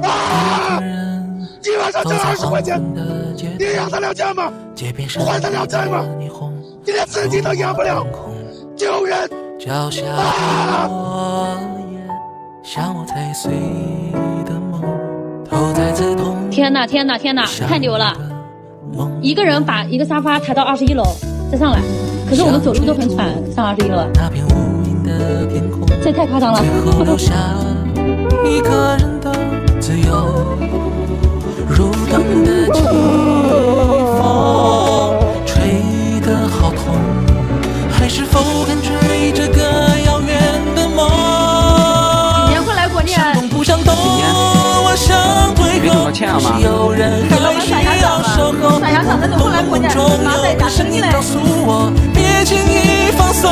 啊！今晚上挣20块钱，你养得了家吗？还得了债吗？你连自己都养不了，救人！啊！天哪天哪天哪，太牛了！一个人把一个沙发抬到21楼再上来，可是我们走路都很喘，上21楼啊，这太夸张了。一个人的自由，入冬的季风吹得好痛，还是否感觉这个遥远的梦？几年会来过年？想不想懂？我想退后，是有人还需要守候。梦中有个声音告诉我，别轻易放松。